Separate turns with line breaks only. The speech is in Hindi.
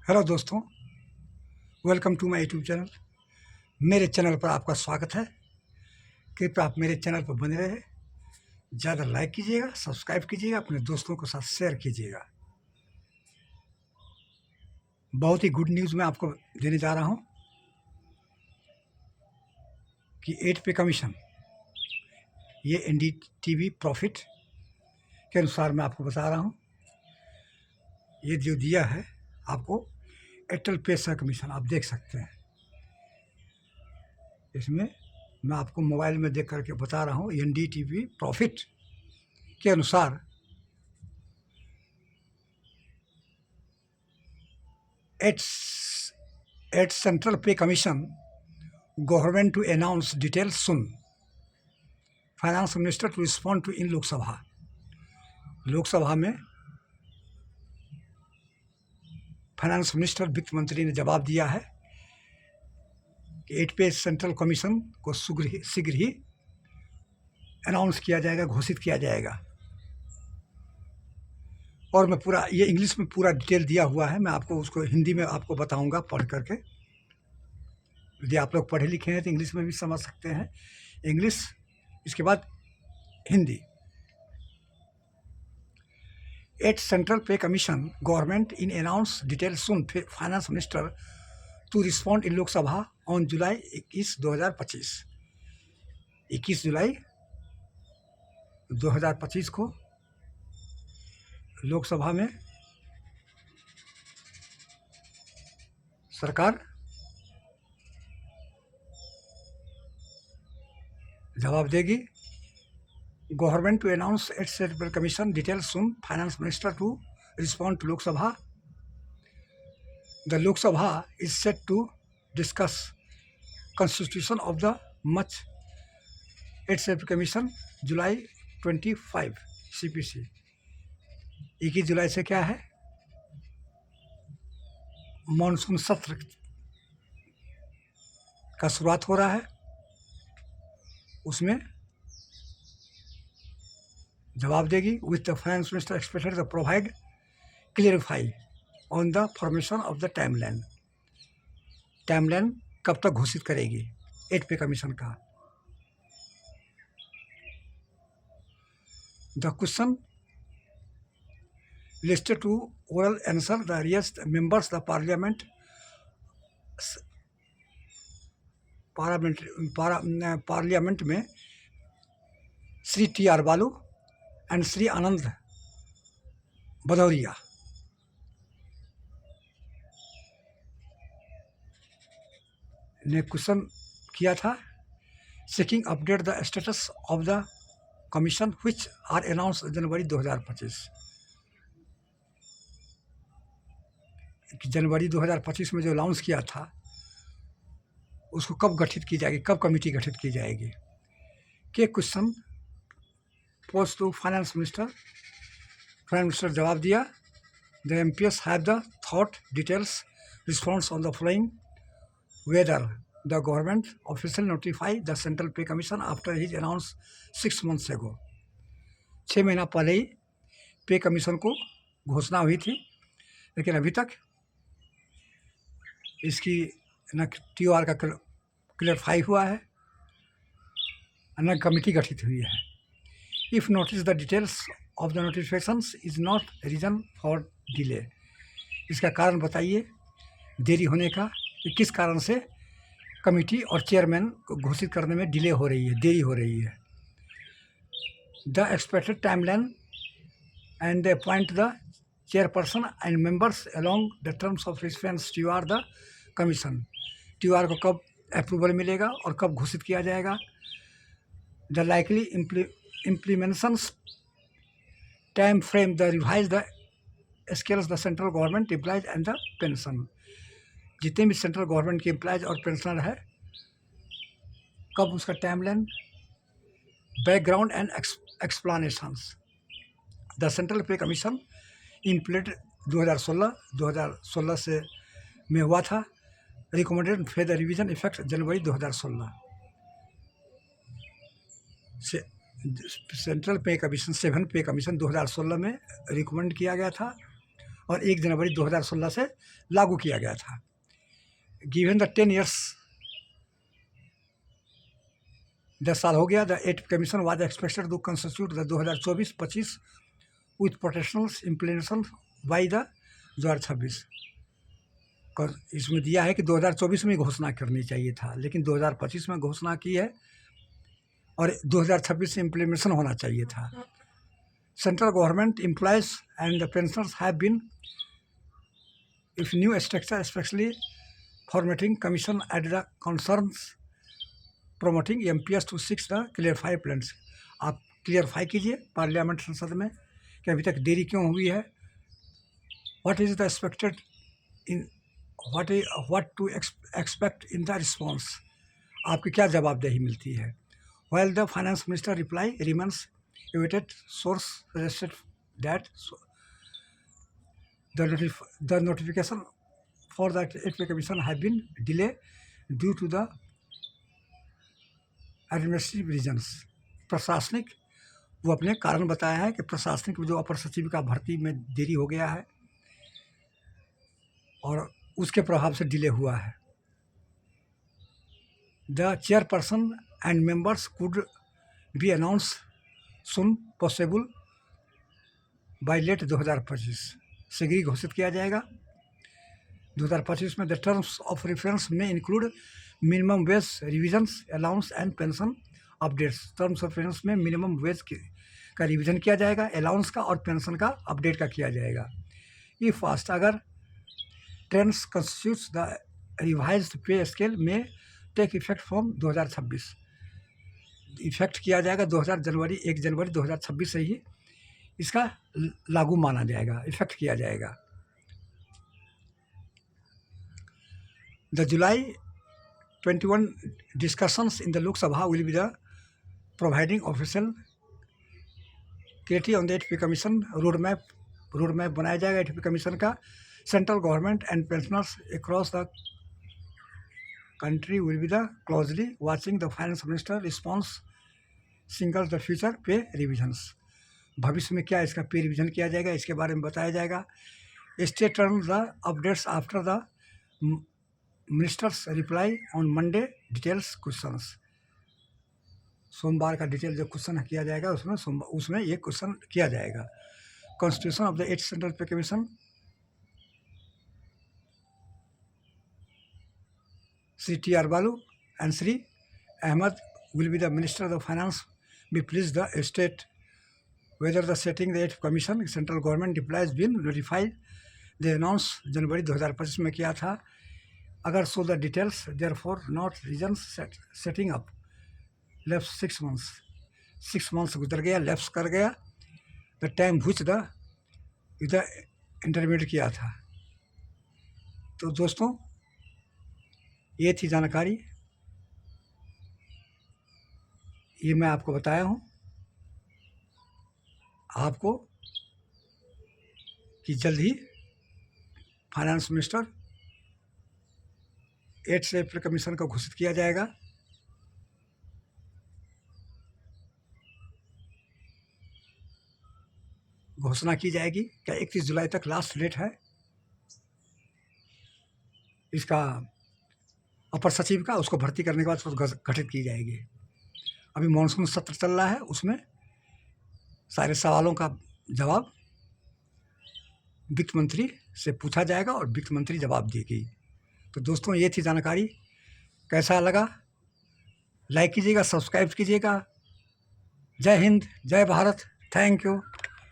हेलो दोस्तों, welcome to my YouTube channel. मेरे चैनल पर आपका स्वागत है। कृपया आप मेरे चैनल पर बने रहे। ज़्यादा लाइक कीजिएगा, सब्सक्राइब कीजिएगा, अपने दोस्तों के साथ शेयर कीजिएगा। बहुत ही गुड न्यूज़ मैं आपको देने जा रहा हूँ कि 8 पे कमीशन, ये एनडीटीवी प्रॉफिट के अनुसार मैं आपको बता रहा हूँ। ये जो दिया है आपको एयरटेल पैसा कमीशन, आप देख सकते हैं। इसमें मैं आपको मोबाइल में देख करके बता रहा हूँ। एनडीटीवी प्रॉफिट के अनुसार at Central Pay Commission, government to announce details soon. Finance Minister to respond to in Lok Sabha. Lok Sabha में फाइनेंस मिनिस्टर, वित्त मंत्री ने जवाब दिया है कि 8 पे सेंट्रल कमीशन को शीघ्र ही अनाउंस किया जाएगा, घोषित किया जाएगा। और मैं पूरा, ये इंग्लिश में पूरा डिटेल दिया हुआ है, मैं आपको उसको हिंदी में आपको बताऊंगा पढ़ करके। यदि आप लोग पढ़े लिखे हैं तो इंग्लिश में भी समझ सकते हैं। इंग्लिश, इसके बाद Hindi. At Central Pay Commission, government in announce details soon. Finance Minister to respond in Lok Sabha on July 21, 2025। 21 जुलाई 2025 को लोकसभा में सरकार जवाब देगी। Government to announce at Central Commission details soon. Finance Minister to respond to Lok Sabha. The Lok Sabha is set to discuss constitution of the much at Central Commission July 25 CPC। 21 जुलाई से क्या है, मॉनसून सत्र का शुरुआत हो रहा है। उसमें जवाब देगी। With the finance minister expected to provide clarify on the formation of the timeline. Timeline कब तक घोषित करेगी 8 पे कमीशन का। The question listed to oral answer the rest members the parliament में श्री टी.आर. बालू एंड श्री आनंद भदौरिया ने क्वेश्चन किया था। Seeking update the status of the commission which are announce January 2025। जनवरी 2025 में जो अनाउंस किया था उसको कब गठित की जाएगी, कब कमेटी गठित की जाएगी के question post to finance minister. Finance minister जवाब दिया। The MPs have the thought details response on the following whether the government official notify the central pay commission after his announce 6 months ago। 6 महीना पहले ही पे कमीशन को घोषणा हुई थी, लेकिन अभी तक इसकी न टी.आर. का क्लियरफाई हुआ है, न कमेटी गठित हुई है। If notice the details of the notifications is not reason for delay. इसका कारण बताइए देरी होने का, कि किस कारण से कमेटी और चेयरमैन को घोषित करने में डिले हो रही है, देरी हो रही है। The expected timeline and they appoint the chairperson and members along the terms of reference TR. The commission. TR. को कब अप्रूवल मिलेगा और कब घोषित किया जाएगा। The likely implementations time frame the revise the scales the central government employees and the pension। जितने भी सेंट्रल गवर्नमेंट के एम्प्लॉयज और पेंशनर है, कब उसका timeline, background and explanations. The central pay commission implement 2016 से में हुआ था। Recommended for the revision effect January 2016 से। सेंट्रल पे कमीशन 7 पे कमीशन 2016 में रिकमेंड किया गया था और 1 जनवरी 2016 से लागू किया गया था। गिवन द 10 ईयर्स, 10 साल हो गया, the 8th commission was expected to constitute the 2024-25 with potential implementation by the 2026। इसमें दिया है कि 2024 में घोषणा करनी चाहिए था, लेकिन 2025 में घोषणा की है और 2026 से इम्प्लीमेंटेशन होना चाहिए था। Central government employees and the pensioners have been if new structure specially formatting commission at the concerns promoting MPS to six the clarify plans. आप क्लियरफाई कीजिए पार्लियामेंट संसद में कि अभी तक देरी क्यों हुई है। What is the expected in what to expect in the response, आपकी क्या जवाबदेही मिलती है। While the finance minister reply remains awaited, source suggested that the notification for the 8th commission have been delayed due to the administrative reasons। प्रशासनिक वो अपने कारण बताया है कि प्रशासनिक जो अपर सचिव का भर्ती में देरी हो गया है और उसके प्रभाव से डिले हुआ है। The chairperson and members could be announce soon possible by late 2025, शीघ्र ही घोषित किया जाएगा 2025 में। द टर्म्स ऑफ रेफरेंस में include minimum wage revisions, allowance and pension updates. Terms of reference में मिनिमम वेज का रिविजन किया जाएगा, अलाउंस का और पेंशन का अपडेट का किया जाएगा। ये फास्ट अगर trends constitutes the revised pay scale may take effect from 2026। Effect किया जाएगा 1 जनवरी 2026 से ही इसका लागू माना जाएगा, इफेक्ट किया जाएगा। The July 21 discussions in the Lok Sabha will be the providing official clarity on the 8th commission. Road map बनाया जाएगा 8th कमीशन का। Central government and pensioners across the country will be the closely watching the finance minister response single the future pay revisions। भविष्य में क्या इसका पे रिविजन किया जाएगा इसके बारे में बताया जाएगा। State turn the updates after the minister's reply on Monday details questions। सोमवार का डिटेल जो क्वेश्चन किया जाएगा उसमें ये क्वेश्चन किया जाएगा। Constitution of the 8th central pay commission, Sri T.R. Balu and Sri Ahmed will be the Minister of the Finance. Be pleased the state whether the setting the 8th commission central government replies been notified। They announced जनवरी 2025 में किया था। अगर so the details therefore not reasons setting up left 6 months, 6 months गुजर गया, लैप्स कर गया the time which the intermediate किया था। तो दोस्तों ये थी जानकारी, ये मैं आपको बताया हूँ आपको कि जल्द ही फाइनेंस मिनिस्टर 8th अप्रैल कमीशन को घोषित किया जाएगा। घोषणा की जाएगी क्या 31 जुलाई तक लास्ट डेट है इसका अपर सचिव का, उसको भर्ती करने के बाद उसको गठित की जाएगी। अभी मॉनसून सत्र चल रहा है, उसमें सारे सवालों का जवाब वित्त मंत्री से पूछा जाएगा और वित्त मंत्री जवाब देगी। तो दोस्तों ये थी जानकारी, कैसा लगा लाइक कीजिएगा, सब्सक्राइब कीजिएगा। जय हिंद, जय भारत, थैंक यू।